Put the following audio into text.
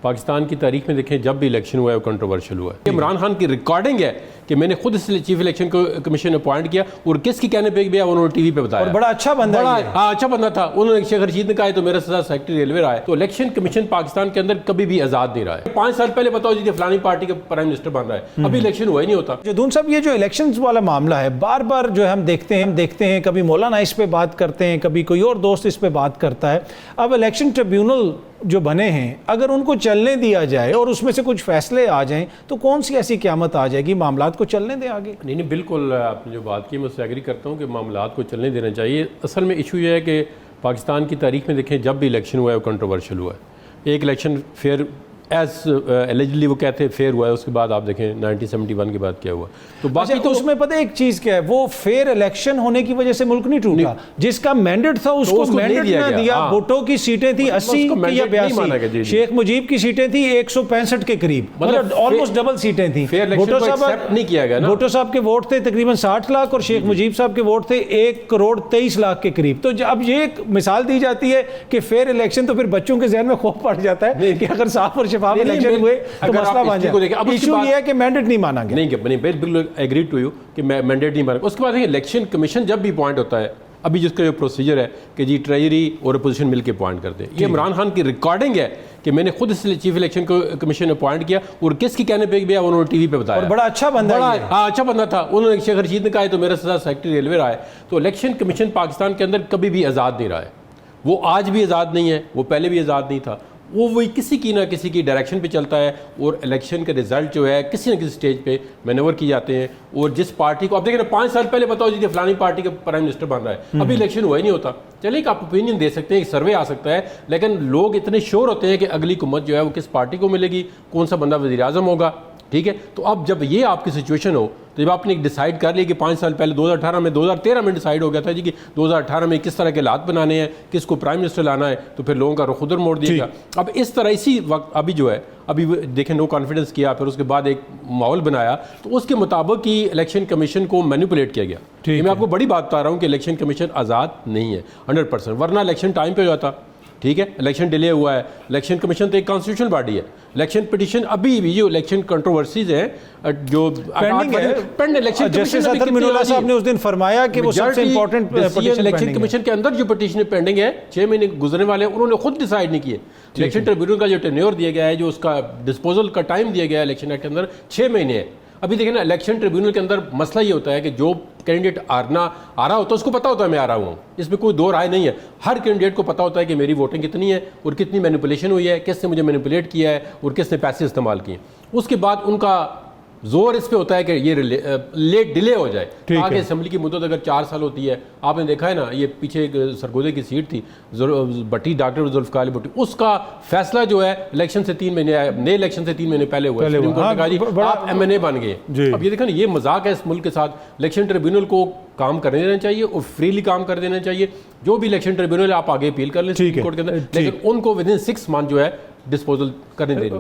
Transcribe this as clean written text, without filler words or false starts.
पाकिस्तान की तारीख में देखें जब भी इलेक्शन हुआ है वो कंट्रोवर्शियल हुआ है। इमरान खान की रिकॉर्डिंग है कि मैंने खुद इस चीफ इलेक्शन कमीशन अपॉइंट किया और किसकी कहने पे भी उन्होंने टीवी पे बताया। और बड़ा अच्छा बंदा है। हाँ, अच्छा बंदा था। उन्होंने शेख रशीद ने कहा तो मेरे साथ सेक्रेटरी रेलवे रहा है। तो इलेक्शन कमीशन पाकिस्तान के अंदर कभी भी आजाद नहीं रहा है। 5 साल पहले बताओ जी फलानी पार्टी का प्राइम मिनिस्टर बन रहा है, अभी इलेक्शन हुआ ही नहीं होता। जदून साहब, ये जो इलेक्शन वाला मामला है बार बार जो है हम देखते हैं कभी मौलाना इस पे बात करते हैं, कभी कोई और दोस्त इस पे बात करता है। अब इलेक्शन ट्रिब्यूनल जो बने हैं अगर उनको चलने दिया जाए और उसमें से कुछ फैसले आ जाएं तो कौन सी ऐसी क़यामत आ जाएगी? मामलात को चलने दें आगे। नहीं, बिल्कुल आपने जो बात की मैं उससे एग्री करता हूँ कि मामलात को चलने देना चाहिए। असल में इशू ये है कि पाकिस्तान की तारीख में देखें जब भी इलेक्शन हुआ है वो कंट्रोवर्शियल हुआ है। एक इलेक्शन फेयर एज एलिजिबली वो कहते हैं फेयर हुआ है, उसके बाद आप देखें 1971 के बाद क्या हुआ। तो बाकी तो उसमें पता है एक चीज़ क्या है, वो फेयर इलेक्शन होने की वजह से मुल्क नहीं टूटा। जिसका मैंडेट था उसको मैंडेट ना दिया। भुट्टो की सीटें थी 80 या 82, शेख मुजीब की सीटें थी 165 के करीब, मतलब ऑलमोस्ट डबल सीटें थी। भुट्टो साहब नहीं किया गया ना। भुट्टो साहब के वोट थे तकरीबन 60 लाख और शेख मुजीब साहब के वोट थे 1 करोड़ 23 लाख के करीब। तो अब ये एक मिसाल दी जाती है कि फेयर इलेक्शन, तो फिर बच्चों के जहन में खौफ पड़ जाता है कि अगर साफ और शफाफ इलेक्शन हुए तो मसला बन जाए। अब इशू ये है कि मैंडेट नहीं माना गया। नहीं, बिल्कुल एग्री टू यू कि मैंडेट नहीं माना। उसके बाद इलेक्शन कमीशन जब भी पॉइंट होता है, अभी जिसका जो प्रोसीजर है कि जी ट्रेजरी और अपोजिशन मिलकर पॉइंट करते हैं, ये इमरान खान की रिकॉर्डिंग है कि मैंने खुद इस चीफ इलेक्शन कमीशन अपॉइंट किया और किसकी कहने पे भी उन्होंने टीवी पे बताया। और बड़ा अच्छा बंदा है। हाँ, अच्छा बंदा था। उन्होंने शेख रशीद ने कहा तो मेरे साथ सेक्रेटरी रेलवे रहा है। तो इलेक्शन कमीशन पाकिस्तान के अंदर कभी भी आज़ाद नहीं रहा है। वो आज भी आज़ाद नहीं है, वो पहले भी आज़ाद नहीं था। वो वही किसी की ना किसी की डायरेक्शन पे चलता है और इलेक्शन का रिजल्ट जो है किसी न किसी स्टेज पे मैनेवर की जाते हैं। और जिस पार्टी को आप देखें ना 5 साल पहले बताओ जी फलानी पार्टी का प्राइम मिनिस्टर बन रहा है, अभी इलेक्शन हुआ ही नहीं होता। चलिए एक आप ओपिनियन दे सकते हैं, एक सर्वे आ सकता है, लेकिन लोग इतने श्योर होते हैं कि अगली हुकूमत जो है वो किस पार्टी को मिलेगी, कौन सा बंदा वज़ीर आज़म होगा। ठीक है, तो अब जब ये आपकी सिचुएशन हो तो जब आपने डिसाइड कर लिया कि 5 साल पहले 2013 में डिसाइड हो गया था जी कि 2018 में किस तरह के हालात बनाने हैं, किसको प्राइम मिनिस्टर लाना है, तो फिर लोगों का रुख उधर मोड़ दिया गया। अब इस तरह इसी वक्त अभी जो है अभी देखें नो कॉन्फिडेंस किया, फिर उसके बाद एक माहौल बनाया, तो उसके मुताबिक ही इलेक्शन कमीशन को मैनिपुलेट किया गया। मैं आपको बड़ी बात बता रहा हूँ कि इलेक्शन कमीशन आज़ाद नहीं है 100%, वरना इलेक्शन टाइम पे जाता। ठीक है, इलेक्शन डिले हुआ है। इलेक्शन कमीशन तो एक कॉन्स्टिट्यूशन बॉडी है। इलेक्शन पिटीशन अभी भी जो इलेक्शन कंट्रोवर्सीज हैं जो पेंडिंग इलेक्शन, जस्टिस अतर मिनुल्लाह साहब ने उस दिन फरमाया कि वो सबसे इंपॉर्टेंट पिटीशन इलेक्शन कमीशन के अंदर जो पिटीशन पेंडिंग है 6 महीने गुजरने वाले, उन्होंने खुद डिसाइड नहीं किए। इलेक्शन ट्रिब्यूनल का जो टेन्योर दिया गया है, जो उसका डिस्पोजल का टाइम दिया गया है इलेक्शन एक्ट के अंदर 6 महीने है। अभी देखिए ना, इलेक्शन ट्रिब्यूनल के अंदर मसला ये होता है कि जो कैंडिडेट आ रहा होता है उसको पता होता है मैं आ रहा हूँ, इसमें कोई दो राय नहीं है। हर कैंडिडेट को पता होता है कि मेरी वोटिंग कितनी है और कितनी मैनिपुलेशन हुई है, किसने मुझे मैनिपुलेट किया है और किसने पैसे इस्तेमाल किए। उसके बाद उनका जोर इस पे होता है कि ये लेट डिले हो जाए। आगे असेंबली की मुद्दत अगर 4 साल होती है, आपने देखा है ना, ये पीछे एक सरगोदे की सीट थी भट्टी, डॉक्टर जुल्फ़िकार अली भट्टी, उसका फैसला जो है इलेक्शन से 3 महीने नए इलेक्शन से 3 महीने पहले हुआ। आप MNA बन गए। अब ये देखा ना, ये मजाक है इस मुल्क के साथ। इलेक्शन ट्रिब्यूनल को काम करने देना चाहिए और फ्रीली काम कर देना चाहिए। जो भी इलेक्शन ट्रिब्यूनल आप आगे अपील कर लें सुप्रीम कोर्ट के अंदर, लेकिन उनको विदिन 6 मंथ जो है डिस्पोजल करने देना।